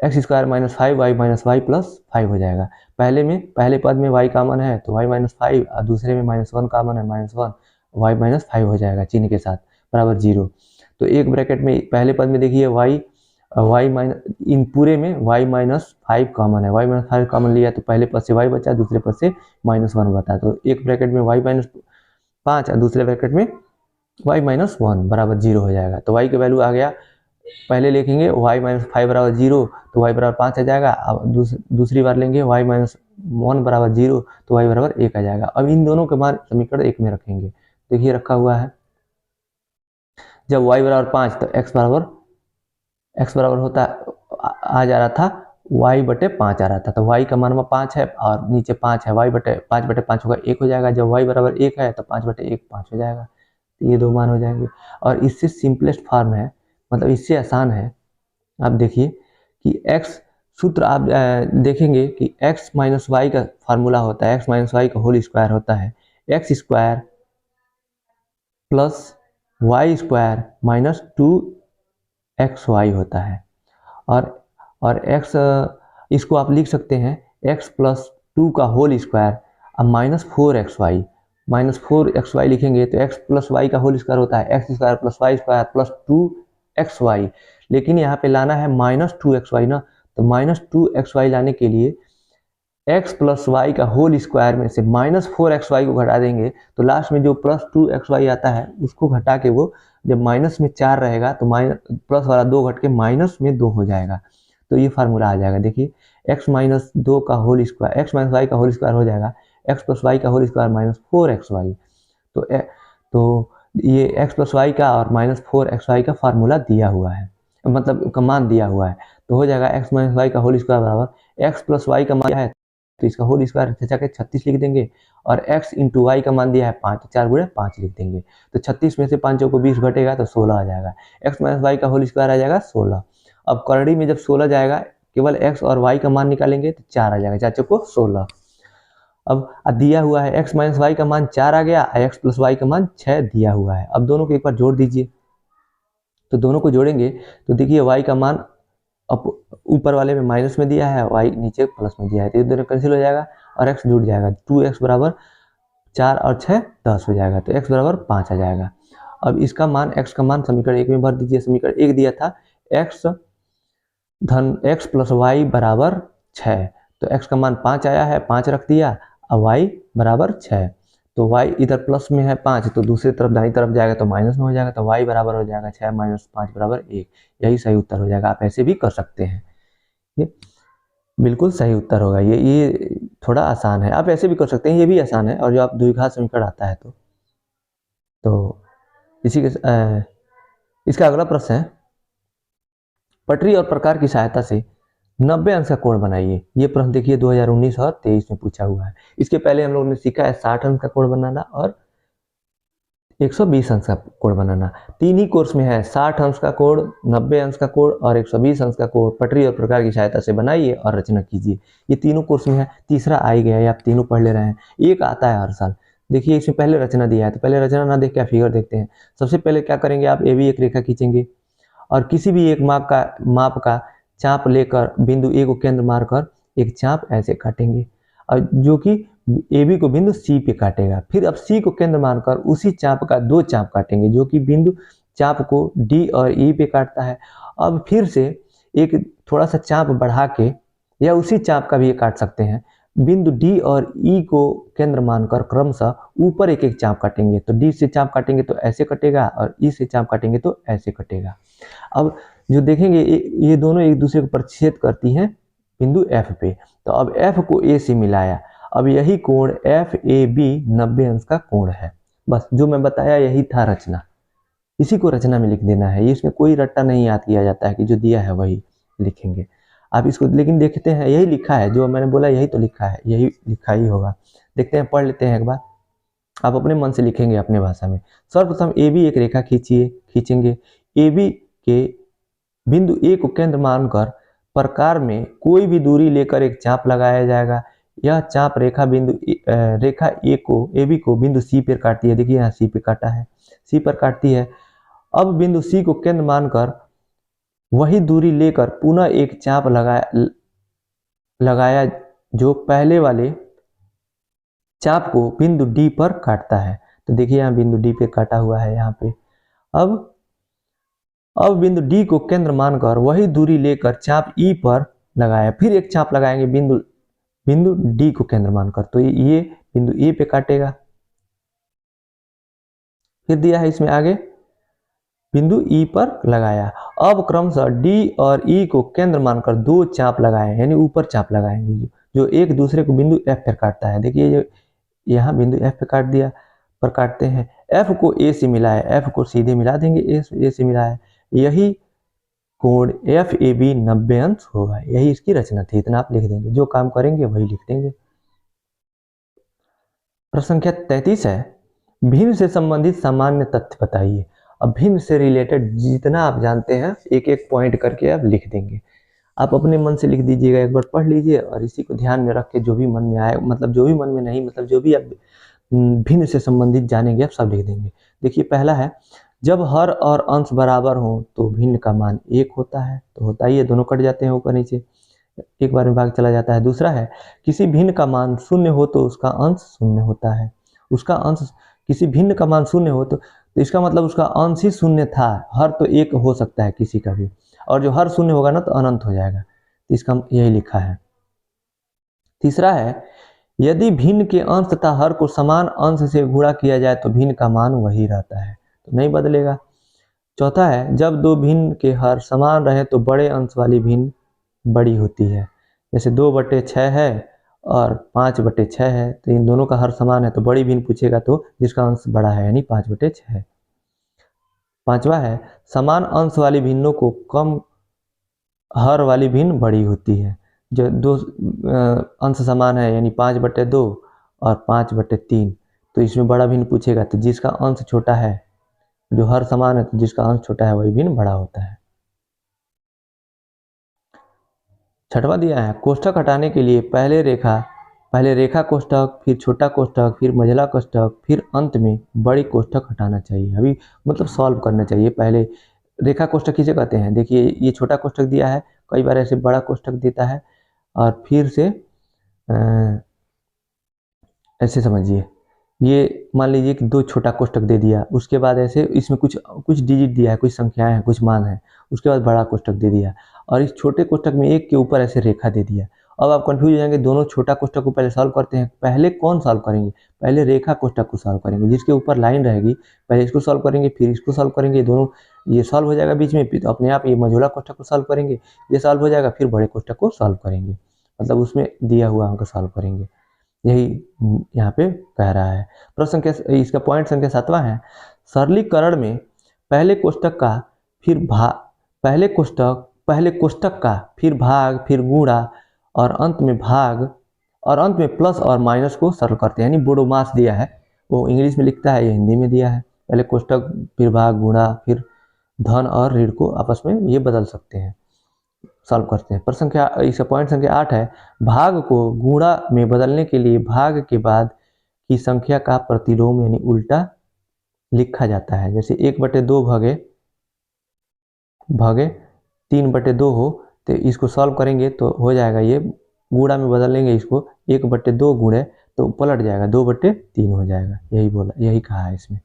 x square minus 5y minus y plus 5 हो जाएगा। पहले पद में y कॉमन है तो y माइनस 5, और दूसरे में -1 कॉमन है, -1, y माइनस 5 हो जाएगा चिन्ह के साथ बराबर 0। तो एक ब्रैकेट में पहले पद में देखिए y माइनस, इन पूरे में y माइनस 5 कॉमन है, y माइनस 5 कॉमन लिया तो पहले पद से y बचा, दूसरे पद से -1 बता। तो एक ब्रैकेट में y माइनस 5 और दूसरे ब्रैकेट में y माइनस 1 बराबर 0 हो जाएगा। तो y की वैल्यू आ गया, पहले लिखेंगे y माइनस 5 बराबर 0 तो y बराबर 5 आ जाएगा। अब दूसरी बार लेंगे y माइनस 1 बराबर 0 तो y बराबर 1 आ जाएगा। अब इन दोनों के मान समीकरण 1 में रखेंगे, देखिए रखा हुआ है। जब y बराबर 5 तो x बराबर होता आ जा रहा था y बटे 5 आ रहा था, तो y का मान 5 है और नीचे 5 है, y बटे 5 होगा 1 हो जाएगा। जब y बराबर 1 है तो 5 बटे 1 5 हो जाएगा, तो ये दो मान हो जाएंगे। और इससे सिंपलेस्ट फॉर्म है, मतलब इससे आसान है। आप देखिए कि x सूत्र आप देखेंगे कि x माइनस वाई का फार्मूला होता है, x माइनस वाई का होल स्क्वायर होता है x square plus y square minus 2xy होता है। और x इसको आप लिख सकते हैं x प्लस 2 का होल स्क्वायर अब माइनस 4xy लिखेंगे तो x प्लस वाई का होल स्क्वायर होता है x square plus y square plus 2xy। लेकिन यहाँ पे लाना है -2xy ना, तो -2xy लाने के लिए x प्लस वाई का होल स्क्वायर में से -4xy को घटा देंगे तो लास्ट में जो +2xy आता है उसको घटा के वो जब माइनस में 4 रहेगा तो प्लस वाला 2 घट के माइनस में 2 हो जाएगा। तो ये फार्मूला आ जाएगा। देखिए x माइनस 2 का whole square, x minus y का होल स्क्वायर हो जाएगा x प्लस वाई का होल स्क्वायर माइनस 4xy। तो ये x प्लस वाई का और -4xy का फार्मूला दिया हुआ है, मतलब का मान दिया हुआ है। तो हो जाएगा x माइनस वाई का होल स्क्वायर बराबर x प्लस वाई का मान है तो इसका होल स्क्वायर बचा के 36 लिख देंगे, और x इंटू वाई का मान दिया है 5 तो 4 गुणे 5 लिख देंगे। तो 36 में से 5 को 20 घटेगा तो 16 आ जाएगा। x माइनस वाई का होल स्क्वायर आ जाएगा 16। अब करड़ी में जब 16 जाएगा केवल x और y का मान निकालेंगे तो 4 आ जाएगा, 4 चौको 16। अब दिया हुआ है x माइनस वाई का मान 4 आ गया, x प्लस वाई का मान 6 दिया हुआ है। अब दोनों को एक बार जोड़ दीजिए, तो दोनों को जोड़ेंगे तो देखिए y का मान अब ऊपर वाले में माइनस में दिया है, y नीचे प्लस में दिया है, तो ये दोनों कैंसिल हो जाएगा और x जुड़ जाएगा। 2x बराबर 4 और 6 10 हो जाएगा, तो x बराबर 5 आ जाएगा। अब इसका मान x का मान समीकरण 1 में भर दीजिए। समीकरण 1 दिया था x प्लस वाई बराबर 6, तो x का मान 5 आया है, 5 रख दिया, अब y बराबर 6, तो y इधर प्लस में है 5 तो दूसरी तरफ दाईं तरफ जाएगा तो माइनस में हो जाएगा, तो y बराबर हो जाएगा 6 माइनस 5 बराबर 1। यही सही उत्तर हो जाएगा। आप ऐसे भी कर सकते हैं, ये बिल्कुल सही उत्तर होगा। ये थोड़ा आसान है, आप ऐसे भी कर सकते हैं, ये भी आसान है। और जो आप द्विघात समीकरण आता है तो इसी के इसका अगला प्रश्न है, पटरी और प्रकार की सहायता से 90 अंश का कोण बनाइए। ये प्रश्न देखिए 2019 और 23 में पूछा हुआ है। इसके पहले हम लोगों ने सीखा है 60 अंश का कोण बनाना और 120 अंश का कोण बनाना। तीन ही कोर्स में है, 60 अंश का कोण, 90 अंश का कोण और 120 अंश का कोण पटरी और प्रकार की सहायता से बनाइए और रचना कीजिए। ये तीनों कोर्स में है, तीसरा आ ही गया है, आप तीनों पढ़ ले रहे हैं। एक आता है हर साल। देखिए इसमें पहले रचना दिया है, तो पहले रचना ना देख के फिगर देखते हैं। सबसे पहले क्या करेंगे, आप AB एक रेखा खींचेंगे और किसी भी एक माप का चाप लेकर बिंदु A को केंद्र मारकर एक चाप ऐसे काटेंगे, और जो कि AB को बिंदु C पे काटेगा। फिर अब C को केंद्र मानकर उसी चाप का 2 चाप काटेंगे, जो कि बिंदु चाप को D और E पे काटता है। अब फिर से एक थोड़ा सा चाप बढ़ा के या उसी चाप का भी काट सकते हैं। बिंदु D और E को केंद्र मानकर क्रमशः ऊपर एक एक चाप काटेंगे। तो D से चाप काटेंगे तो ऐसे कटेगा और E से चाप काटेंगे तो ऐसे कटेगा। अब जो देखेंगे ये दोनों एक दूसरे को प्रतिच्छेद करती हैं बिंदु F पे। तो अब F को A से मिलाया, अब यही कोण FAB 90 अंश का कोण है। बस जो मैं बताया यही था रचना, इसी को रचना में लिख देना है। इसमें कोई रट्टा नहीं याद किया जाता है कि जो दिया है वही लिखेंगे आप इसको। लेकिन देखते हैं यही लिखा है, जो मैंने बोला यही तो लिखा है, यही लिखा ही होगा। देखते हैं, पढ़ लेते हैं एक बार, आप अपने मन से लिखेंगे अपने भाषा में। सर्वप्रथम AB एक रेखा खींचेंगे। AB के बिंदु A को केंद्र मानकर प्रकार में कोई भी दूरी लेकर एक चाप लगाया जाएगा। यह चाप रेखा AB को बिंदु C पर काटती है। देखिए यहाँ C पे काटा है, C पर काटती है। अब बिंदु C को केंद्र मानकर वही दूरी लेकर पुनः एक चाप लगाया जो पहले वाले चाप को बिंदु D पर काटता है। तो देखिए यहाँ बिंदु डी पे काटा हुआ है यहाँ पे। अब बिंदु डी को केंद्र मानकर वही दूरी लेकर चाप ई पर लगाया, फिर एक चाप लगाएंगे बिंदु डी को केंद्र मानकर, तो ये बिंदु ए पे काटेगा। फिर दिया है इसमें आगे बिंदु ई पर लगाया। अब क्रमशः डी और ई को केंद्र मानकर दो चाप लगाए, यानी ऊपर चाप लगाएंगे जो एक दूसरे को बिंदु एफ पर काटता है। देखिए जो यहाँ बिंदु एफ पे काट दिया, पर काटते हैं। एफ को ए से मिला है, एफ को सीधे मिला देंगे, ए से मिला है। यही कोण एफ ए बी 90 अंश होगा, यही इसकी रचना थी। इतना आप लिख देंगे, जो काम करेंगे वही लिख देंगे। प्रश्न संख्या 33 है, भिन्न से संबंधित सामान्य तथ्य बताइए। अब भिन्न से रिलेटेड जितना आप जानते हैं एक एक पॉइंट करके आप लिख देंगे। आप अपने मन से लिख दीजिएगा, एक बार पढ़ लीजिए और इसी को ध्यान में रख के जो भी मन में आए, मतलब जो भी मन में नहीं, मतलब जो भी आप भिन्न से संबंधित जानेंगे आप सब लिख देंगे। देखिए पहला है, जब हर और अंश बराबर हो तो भिन्न का मान 1 होता है, तो होता ही है, दोनों कट जाते हैं ऊपर नीचे, एक बार में भाग चला जाता है। दूसरा है, किसी भिन्न का मान 0 हो तो उसका अंश 0 होता है, उसका अंश, किसी भिन्न का मान 0 हो तो इसका मतलब उसका अंश ही 0 था। हर तो 1 हो सकता है किसी का भी, और जो हर 0 होगा ना तो अनंत हो जाएगा, तो इसका यही लिखा है। तीसरा है, यदि भिन्न के अंश तथा हर को समान अंश से गुणा किया जाए तो भिन्न का मान वही रहता है, तो नहीं बदलेगा। चौथा है, जब दो भिन्न के हर समान रहे तो बड़े अंश वाली भिन्न बड़ी होती है। जैसे 2/6 है और 5/6 है, तो इन दोनों का हर समान है तो बड़ी भिन्न पूछेगा तो जिसका अंश बड़ा है, यानी 5/6। पांचवा है, समान अंश वाली भिन्नों को कम हर वाली भिन्न बड़ी होती है। जो दो अंश समान है, यानी 5/2 और 5/3, तो इसमें बड़ा भिन्न पूछेगा तो जिसका अंश छोटा है, जो हर समान है तो जिसका अंश छोटा है वही भिन्न बड़ा होता है। छठवां दिया है, कोष्ठक हटाने के लिए पहले रेखा कोष्ठक, फिर छोटा कोष्ठक, फिर मझला कोष्ठक, फिर अंत में बड़ी कोष्ठक हटाना चाहिए। अभी मतलब सॉल्व करना चाहिए। पहले रेखा कोष्ठक किसे कहते हैं, देखिए ये छोटा कोष्ठक दिया है, कई बार ऐसे बड़ा कोष्ठक देता है, और फिर से ऐसे समझिए, ये मान लीजिए कि दो छोटा कोष्ठक दे दिया, उसके बाद ऐसे इसमें कुछ डिजिट दिया है, कुछ संख्याएं हैं, कुछ मान है, उसके बाद बड़ा कोष्ठक दे दिया, और इस छोटे कोष्ठक में एक के ऊपर ऐसे रेखा दे दिया। अब आप कंफ्यूज हो जाएंगे, दोनों छोटा कोष्ठक को पहले सॉल्व करते हैं। पहले कौन सॉल्व करेंगे, पहले रेखा कोष्ठक को सॉल्व करेंगे, जिसके ऊपर लाइन रहेगी, पहले इसको सॉल्व करेंगे, फिर इसको सॉल्व करेंगे, दोनों ये सॉल्व हो जाएगा बीच में, फिर अपने आप ये मझोला कोष्ठक को सॉल्व करेंगे, ये सॉल्व हो जाएगा, फिर बड़े कोष्ठक को सॉल्व करेंगे, मतलब उसमें दिया हुआ अंक सॉल्व करेंगे। यही यहाँ पे कह रहा है। प्रश्न संख्या, इसका पॉइंट संख्या 7वां है, सरलीकरण में पहले कोष्ठक का फिर भाग, फिर गुणा, और अंत में भाग, और अंत में प्लस और माइनस को सरल करते हैं, यानी बोडोमास दिया है, वो इंग्लिश में लिखता है, ये हिंदी में दिया है। पहले कोष्ठक, फिर भाग, गुणा, फिर धन और ऋण को आपस में ये बदल सकते हैं, सॉल्व करते हैं। प्रश्न संख्या, इसका पॉइंट संख्या 8 है, भाग को गुणा में बदलने के लिए भाग के बाद की संख्या का प्रतिलोम यानी उल्टा लिखा जाता है। जैसे 1/2 भागे 3/2 हो, तो इसको सॉल्व करेंगे तो हो जाएगा, ये गुणा में बदल लेंगे इसको, 1/2 गुणे तो पलट जाएगा, 2/3 हो जाएगा। यही कहा है इसमें।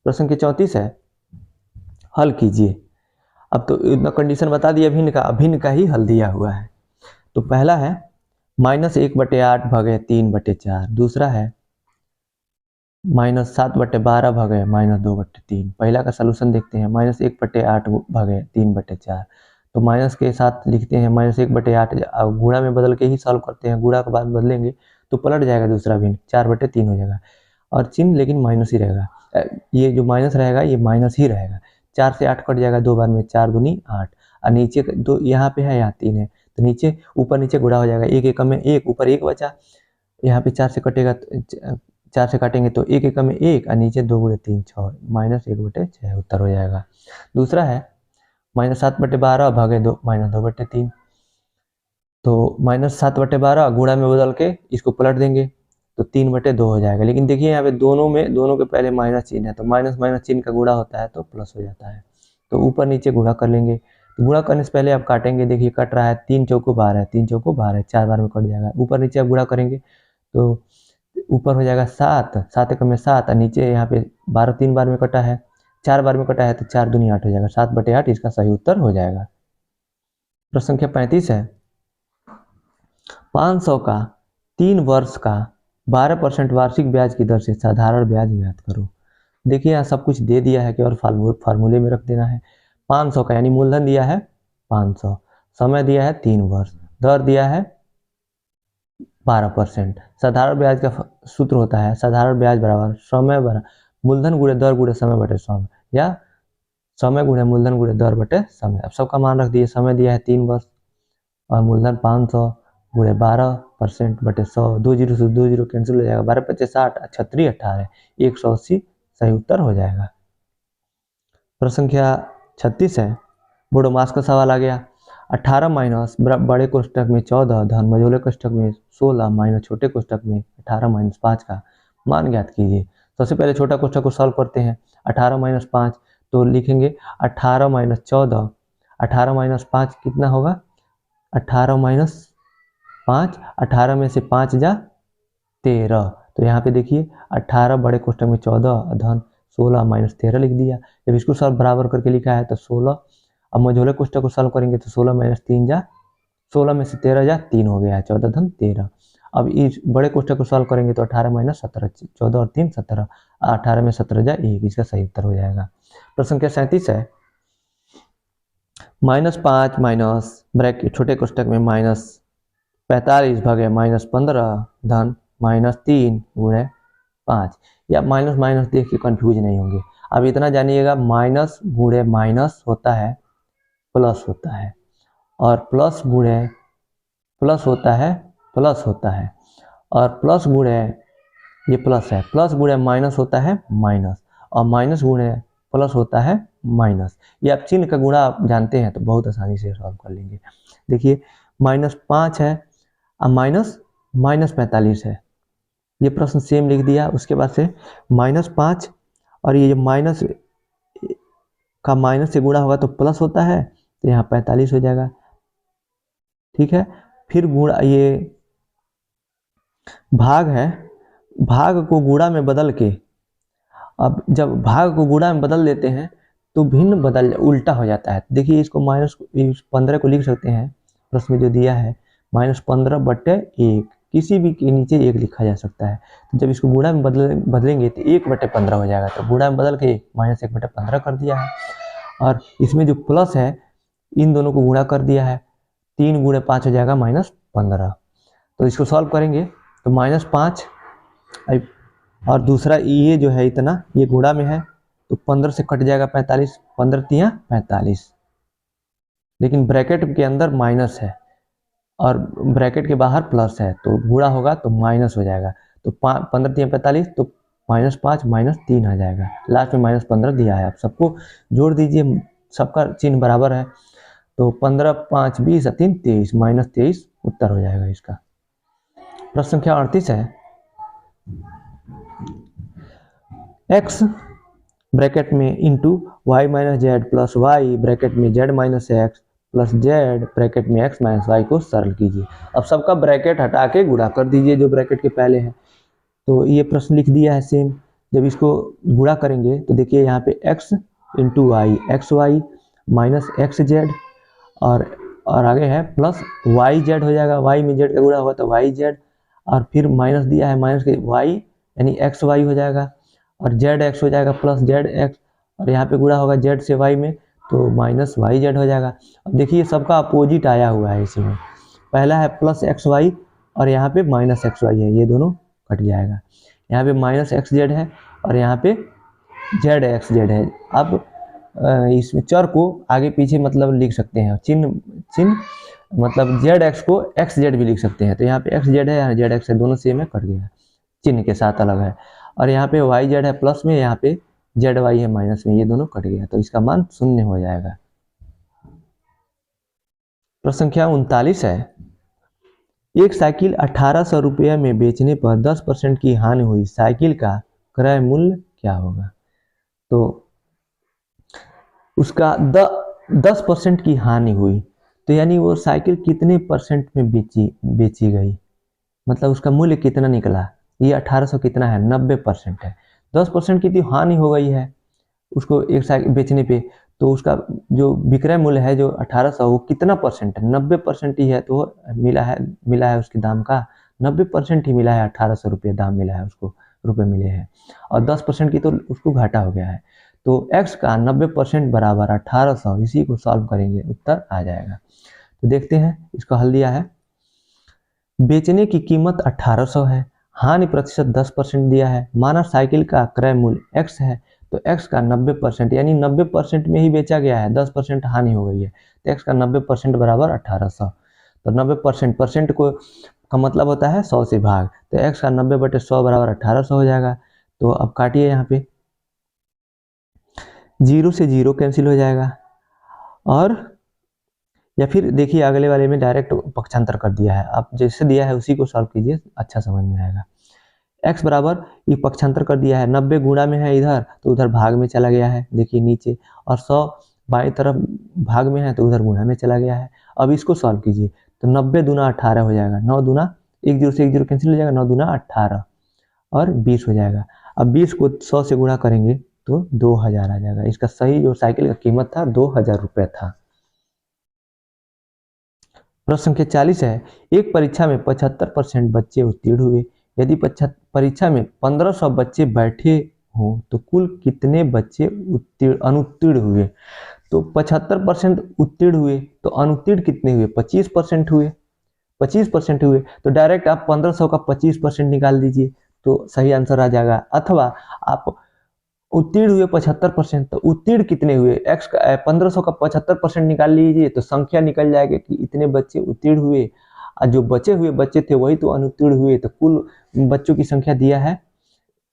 प्रश्न संख्या 34 है, हल कीजिए। अब तो इतना कंडीशन बता दिया भिन्न का ही हल दिया हुआ है। तो पहला है -1/8 भागे 3/4, दूसरा है -7/12 भागे -2/3। पहला का सलूशन देखते हैं, -1/8 भागे 3/4, तो माइनस के साथ लिखते हैं -1/8, गुणा में बदल के ही सॉल्व करते हैं, गुणा के बाद बदलेंगे तो पलट जाएगा दूसरा भिन्न, 4/3 हो जाएगा, और चिन्ह लेकिन माइनस ही रहेगा, ये जो माइनस रहेगा ये माइनस ही रहेगा। 4 से 8 कट जाएगा 2 बार में, 4 दूनी 8, और नीचे दो यहाँ पे है, यहाँ 3 है, तो नीचे ऊपर नीचे गुणा हो जाएगा, एक एकम में 1, ऊपर 1 बचा, यहाँ पे 4 से कटेगा, 4 से काटेंगे तो 1 एकम में 1, और नीचे 2 × 3 6, -1/6 उत्तर हो जाएगा। दूसरा है -7/12 भागे 2/3, तो -7/12 गुणा में बदल के इसको पलट देंगे तो 3/2 हो जाएगा। लेकिन देखिए यहाँ पे दोनों के पहले माइनस चिन्ह है, तो माइनस चिन्ह का गुणा होता है तो प्लस हो जाता है, तो ऊपर नीचे गुणा कर लेंगे। तो गुणा करने से पहले आप काटेंगे, देखिए कट रहा है, 3 चौको 12 है, 3 चौको 12 है, 4 बार में कट जाएगा। ऊपर नीचे आप गुणा करेंगे तो ऊपर हो जाएगा 7, 7 एकम में 7 और नीचे यहाँ पे 12 3 बार में कटा है, 4 बार में कटा है तो 4 दूनी 8 हो जाएगा, 7/8 इसका सही उत्तर हो जाएगा। प्रश्न संख्या 35 है, 500 का 3 वर्ष का 12% वार्षिक ब्याज की दर से साधारण ब्याज ज्ञात करो। देखिए यहाँ सब कुछ दे दिया है, केवल फार्मूले में रख देना है। 500 का यानी मूलधन दिया है 500, समय दिया है 3 वर्ष, दर दिया है 12%। साधारण ब्याज का सूत्र होता है साधारण ब्याज बराबर समय बराबर मूलधन गुणे दर गुणे समय बटे समय, या समय गुणे मूलधन गुणे दर बटे समय। अब सबका मान रख दिए, समय दिया है 3 वर्ष और मूलधन 500 गुणे 12% बटे 100, 2 जीरो से 2 जीरो कैंसिल हो जाएगा, 12 पच्चीस 60, 36 18, 180 सही उत्तर हो जाएगा। प्रश्न संख्या 36 है, बोडोमास का सवाल आ गया। 18 माइनस बड़े कोष्टक में 14 धन मझोले कोष्टक में 16 माइनस छोटे कोष्टक में 18 माइनस 5 का मान ज्ञात कीजिए। सबसे पहले छोटा कोष्टक को सॉल्व करते हैं। 18 माइनस 5 तो लिखेंगे 18 माइनस 14, 18 माइनस 5 कितना होगा 18 माइनस 5, 18 में से 5 जा 13, तो यहाँ पे देखिए 18 बड़े कोष्टक में 14 धन 16 माइनस 13 लिख दिया। जब इसको सॉल्व बराबर करके लिखा है तो 16, अब मझोले कोष्टक को सॉल्व करेंगे तो 16 माइनस 3 जा 16 में से 13 जा 3 हो गया है, 14 धन 13। अब इस बड़े कोष्टक को सॉल्व करेंगे तो 18 माइनस 17, 14 और 3 17, 18 में 17 जा 1, इसका सही उत्तर हो जाएगा। प्रश्न संख्या 37 है, -5 माइनस ब्रैकेट छोटे कोष्टक में माइनस 45 भागे माइनस 15 धन -3 गुणे 5, या माइनस माइनस देख के कंफ्यूज नहीं होंगे। अब इतना जानिएगा, माइनस गुणे माइनस होता है प्लस होता है, और प्लस गुणे प्लस होता है प्लस होता है, और प्लस गुणे ये प्लस है, प्लस गुणे माइनस होता है माइनस, और माइनस गुणे प्लस होता है माइनस। ये आप चिन्ह का गुणा आप जानते हैं तो बहुत आसानी से सॉल्व कर लेंगे। देखिए -5 है और माइनस -45 है, ये प्रश्न सेम लिख दिया। उसके बाद से -5 और ये माइनस का माइनस से गुणा होगा तो प्लस होता है, तो यहाँ 45 हो जाएगा। ठीक है, फिर गुणा ये भाग है, भाग को गुणा में बदल के, अब जब भाग को गुणा में बदल देते हैं तो भिन्न बदल उल्टा हो जाता है। देखिए इसको -15 को लिख सकते हैं, प्रश्न में जो दिया है -15/1, किसी भी के नीचे 1 लिखा जा सकता है। तो जब इसको गुणा में बदलेंगे तो 1/15 हो जाएगा, तो गुणा में बदल के -1/15 कर दिया है। और इसमें जो प्लस है इन दोनों को गुणा कर दिया है, 3 गुणे 5 हो जाएगा -15। तो इसको सॉल्व करेंगे तो -5 और दूसरा ये जो है इतना ये गुणा में है तो 15 से कट जाएगा 45, 15 तियां 45, लेकिन ब्रैकेट के अंदर माइनस है और ब्रैकेट के बाहर प्लस है, तो गुणा होगा तो माइनस हो जाएगा। तो 15 तियां 45, तो -5 -3 आ जाएगा, लास्ट में -15 दिया है। आप सबको जोड़ दीजिए, सबका चिन्ह बराबर है, तो 15 5 20 और 3 23, -23 उत्तर हो जाएगा इसका। प्रश्न संख्या 38 है, x ब्रैकेट में into y minus z plus y bracket में z minus x plus z bracket में x माइनस वाई को सरल कीजिए। अब सबका ब्रैकेट हटा के गुणा कर दीजिए जो ब्रैकेट के पहले है। तो ये प्रश्न लिख दिया है सेम। जब इसको गुणा करेंगे तो देखिए यहाँ पे x into y x y minus x z और आगे है प्लस वाई जेड हो जाएगा, y में z का गुणा होगा तो वाई जेड, और फिर माइनस दिया है माइनस के y यानी एक्स वाई हो जाएगा, और जेड एक्स हो जाएगा प्लस जेड एक्स, और यहाँ पे गुणा होगा जेड से वाई में तो माइनस वाई जेड हो जाएगा। अब देखिए सबका अपोजिट आया हुआ है इसमें, पहला है प्लस एक्स वाई और यहाँ पे माइनस एक्स वाई है, ये दोनों कट जाएगा। यहाँ पे माइनस एक्स जेड है और यहाँ पे जेड एक्स जेड है। अब इसमें चर को आगे पीछे मतलब लिख सकते हैं, चिन्ह मतलब जेड एक्स को एक्स जेड भी लिख सकते हैं। तो यहाँ पे एक्स जेड है, यहाँ जेड एक्स है, दोनों सेम है, कट गया, चिन्ह के साथ अलग है। और यहाँ पे वाई जेड है प्लस में, यहाँ पे जेड वाई है माइनस में, ये दोनों कट गया, तो इसका मान 0 हो जाएगा। प्रश्न संख्या 39 है, एक साइकिल 1800 रुपये में बेचने पर 10% की हानि हुई, साइकिल का क्रय मूल्य क्या होगा? तो उसका 10% की हानि हुई, तो यानी वो साइकिल कितने % में बेची गई, मतलब उसका मूल्य कितना निकला, ये 1800 कितना है, 90% है। 10% की तो हानि हो गई है उसको एक साइकिल बेचने पे, तो उसका जो विक्रय मूल्य है जो 1800 वो कितना परसेंट है, 90% ही है। तो मिला है उसके दाम का 90% ही मिला है, 1800 रुपये दाम मिला है उसको, रुपये मिले हैं। और 10% की तो उसको घाटा हो गया है। तो x का 90% बराबर 1800, इसी को सॉल्व करेंगे उत्तर आ जाएगा। तो देखते हैं इसका हल दिया है। बेचने की कीमत 1800 है, हानि प्रतिशत 10% दिया है, माना साइकिल का क्रय मूल्य x है, तो x का 90% यानी 90% में ही बेचा गया है, 10% हानि हो गई है, तो x का 90% बराबर 1800। तो 90% परसेंट को का मतलब होता है 100 से भाग, तो x का 90/100 बराबर 1800 हो जाएगा। तो अब काटिए यहाँ पे, 0 से 0 कैंसिल हो जाएगा, और या फिर देखिए अगले वाले में डायरेक्ट पक्षांतर कर दिया है, आप जैसे दिया है उसी को सॉल्व कीजिए, अच्छा समझ में आएगा। x बराबर ये पक्षांतर कर दिया है, 90 गुणा में है इधर तो उधर भाग में चला गया है, देखिए नीचे, और 100 बाई तरफ भाग में है तो उधर गुणा में चला गया है। अब इसको सॉल्व कीजिए, तो 90 दूना 18 हो जाएगा, 9 दूना 1 0 से 1 0 कैंसिल हो जाएगा, 9 दूना 18 और 20 हो जाएगा। अब 20 को 100 से गुणा करेंगे तो 2000 आ जाएगा। इसका सही जो साइकिल का कीमत था 2000 रुपये था। प्रश्न संख्या 40 है, एक परीक्षा में 75% बच्चे उत्तीर्ण हुए, यदि परीक्षा में 1500 बच्चे बैठे हों तो कुल कितने बच्चे अनुत्तीर्ण हुए। तो 75% उत्तीर्ण हुए तो अनुत्तीर्ण कितने हुए, 25% हुए, 25% हुए, तो डायरेक्ट आप 1500 का 25% निकाल दीजिए तो सही आंसर आ जाएगा। अथवा आप उत्तीर्ण हुए 75%, तो उत्तीर्ण कितने हुए, x का 1500 का 75% निकाल लीजिए तो संख्या निकल जाएगी कि इतने बच्चे उत्तीर्ण हुए, और जो बचे हुए बच्चे थे वही तो अनुत्तीर्ण हुए। तो कुल बच्चों की संख्या दिया है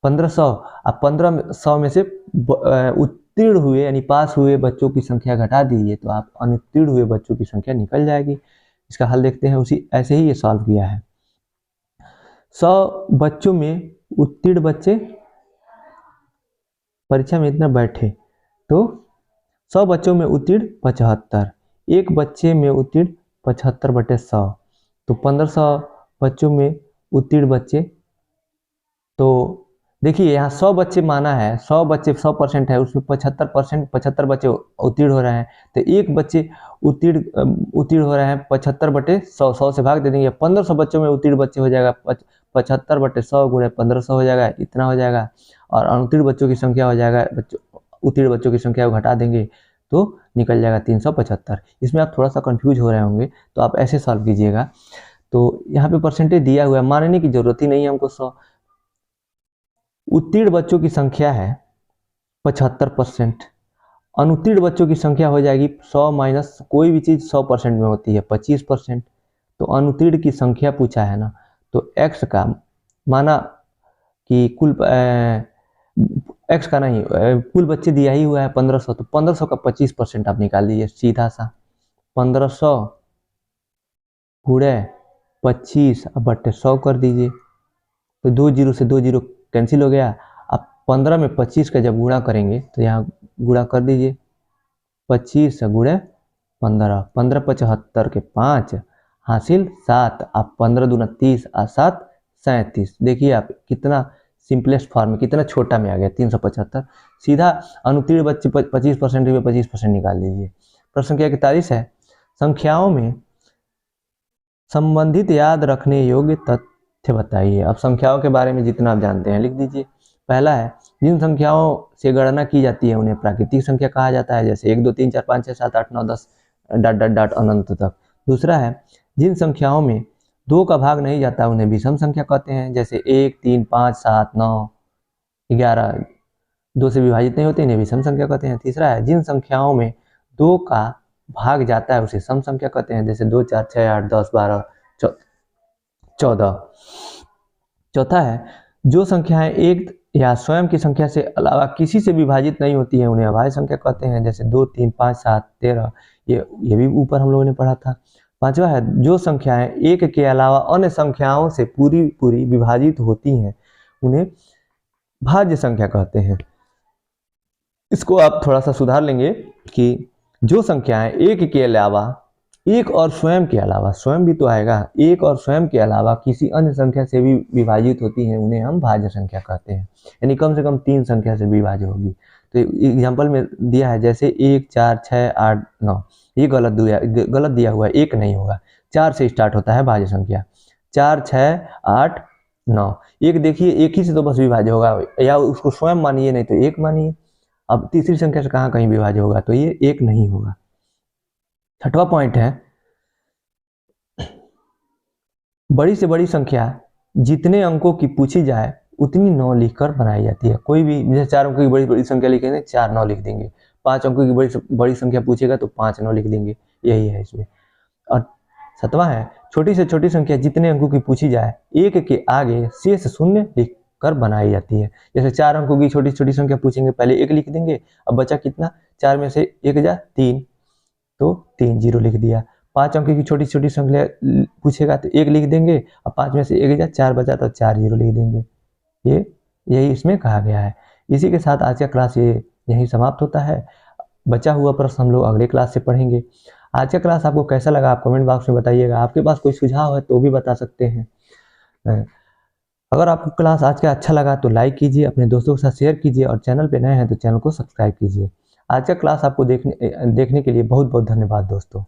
1500, अब 1500 में से उत्तीर्ण हुए यानी पास हुए बच्चों की संख्या घटा दीजिए तो आप अनुत्तीर्ण हुए बच्चों की संख्या निकल जाएगी। इसका हल देखते हैं, उसी ऐसे ही ये सॉल्व किया है। 100 बच्चों में उत्तीर्ण बच्चे परीक्षा में इतना बैठे, तो 100 बच्चों में उत्तीर्ण 75, एक बच्चे में उत्तीर्ण 75/100, तो 1500 बच्चों में उत्तीर्ण बच्चे, तो देखिए यहाँ 100 बच्चे माना है, 100 बच्चे 100% है, उसमें 75 बच्चे उत्तीर्ण हो रहे हैं, तो एक बच्चे उत्तीर्ण हो रहे हैं 75/100, 100 से भाग दे देंगे, 1500 बच्चों में उत्तीर्ण बच्चे हो जाएगा 75/100 गुणे 1500 हो जाएगा, इतना हो जाएगा। और अनुत्तीर्ण बच्चों की संख्या हो जाएगा, उत्तीर्ण बच्चों की संख्या को घटा देंगे तो निकल जाएगा 375। इसमें आप थोड़ा सा कंफ्यूज हो रहे होंगे तो आप ऐसे सॉल्व कीजिएगा। तो यहाँ पे परसेंटेज दिया हुआ है, मानने की जरूरत ही नहीं है हमको। 100 उत्तीर्ण बच्चों की संख्या है 75%, अनुत्तीर्ण बच्चों की संख्या हो जाएगी 100 माइनस कोई भी चीज़ 100% में होती है 25%, तो अनुत्तीर्ण की संख्या पूछा है ना, तो x का माना कि कुल x का नहीं, कुल बच्चे दिया ही हुआ है 1500, तो 1500 का 25% आप निकाल दीजिए सीधा सा, 1500 गुणे 25/100 कर दीजिए, तो 2 0 से 2 0 कैंसिल हो गया। अब 15 में 25 का जब गुणा करेंगे तो यहाँ गुणा कर दीजिए, 25 गुणे 15, 15 75 के 5 हासिल 7, आप 15 दूना 30 और 7 37। देखिए आप कितना सिंपलेस्ट फॉर्म में, कितना छोटा में आ गया 375। सीधा अनुत्तीर्ण बच्चे 25% हुए, 25% निकाल दीजिए। प्रश्न संख्या 41 है, संख्याओं में संबंधित याद रखने योग्य तथ्य बताइए। अब संख्याओं के बारे में जितना आप जानते हैं लिख दीजिए। पहला है, जिन संख्याओं से गणना की जाती है उन्हें प्राकृतिक संख्या कहा जाता है, जैसे 1 2 3 4 5 6 7 8 9 10 ... अनंत तक। दूसरा है, जिन संख्याओं में 2 का भाग नहीं जाता उन्हें विषम संख्या कहते हैं, जैसे 1 3 5 7 9 11 2 से विभाजित नहीं होते, इन्हें विषम संख्या कहते हैं। तीसरा है, जिन संख्याओं में 2 का भाग जाता है उसे सम संख्या कहते हैं, जैसे 2 4 6 8 10 12 14। चौथा है, जो संख्याएं एक या स्वयं की संख्या से अलावा किसी से विभाजित नहीं होती है उन्हें अभाज्य संख्या कहते हैं, जैसे 2 3 5 7 13, ये भी ऊपर हम लोगों ने पढ़ा था। पांचवा है, जो संख्याएं एक के अलावा अन्य संख्याओं से पूरी विभाजित होती हैं उन्हें भाज्य संख्या कहते हैं। इसको आप थोड़ा सा सुधार लेंगे कि जो संख्याएं एक के अलावा एक और स्वयं के अलावा, स्वयं भी तो आएगा, एक और स्वयं के अलावा किसी अन्य संख्या से भी विभाजित होती हैं, उन्हें हम भाज्य संख्या कहते हैं। यानी कम से कम 3 संख्या से विभाज्य होगी। तो एग्जाम्पल में दिया है जैसे 1, 4, 6, 8, 9, ये गलत दिया हुआ है, 1 नहीं होगा। 4 से स्टार्ट होता है भाज्य संख्या, 4, 6, 8, 9। एक देखिए, एक ही से तो बस विभाज्य होगा, या उसको स्वयं मानिए नहीं तो 1 मानिए। अब तीसरी संख्या से कहाँ कहीं विभाज्य होगा, तो ये 1 नहीं होगा। छठवां पॉइंट है, बड़ी से बड़ी संख्या जितने अंकों की पूछी जाए उतनी 9 लिखकर बनाई जाती है। कोई भी जैसे 4 अंकों की बड़ी बड़ी संख्या लिखेंगे 4 9 लिख देंगे, 5 अंकों की बड़ी संख्या पूछेगा तो 5 9 लिख देंगे, यही है इसमें। और सातवां है, छोटी से छोटी संख्या जितने अंकों की पूछी जाए 1 के आगे शेष शून्य लिख कर बनाई जाती है। जैसे 4 अंकों की छोटी छोटी संख्या पूछेंगे, पहले 1 लिख देंगे, अब बचा कितना, 4 में से 1 जा 3, तो 3 0 लिख दिया। 5 अंक की छोटी छोटी संख्या पूछेगा तो 1 लिख देंगे, अब 5 में से 1 जा 4 बचा तो 4 0 लिख देंगे। यही इसमें कहा गया है। इसी के साथ आज का क्लास ये यहीं समाप्त होता है। बचा हुआ प्रश्न हम लोग अगले क्लास से पढ़ेंगे। आज का क्लास आपको कैसा लगा आप कमेंट बॉक्स में बताइएगा। आपके पास कोई सुझाव है तो भी बता सकते हैं। अगर आपको क्लास आज का अच्छा लगा तो लाइक कीजिए, अपने दोस्तों के साथ शेयर कीजिए, और चैनल पे नए हैं तो चैनल को सब्सक्राइब कीजिए। आज का क्लास आपको देखने के लिए बहुत बहुत धन्यवाद दोस्तों।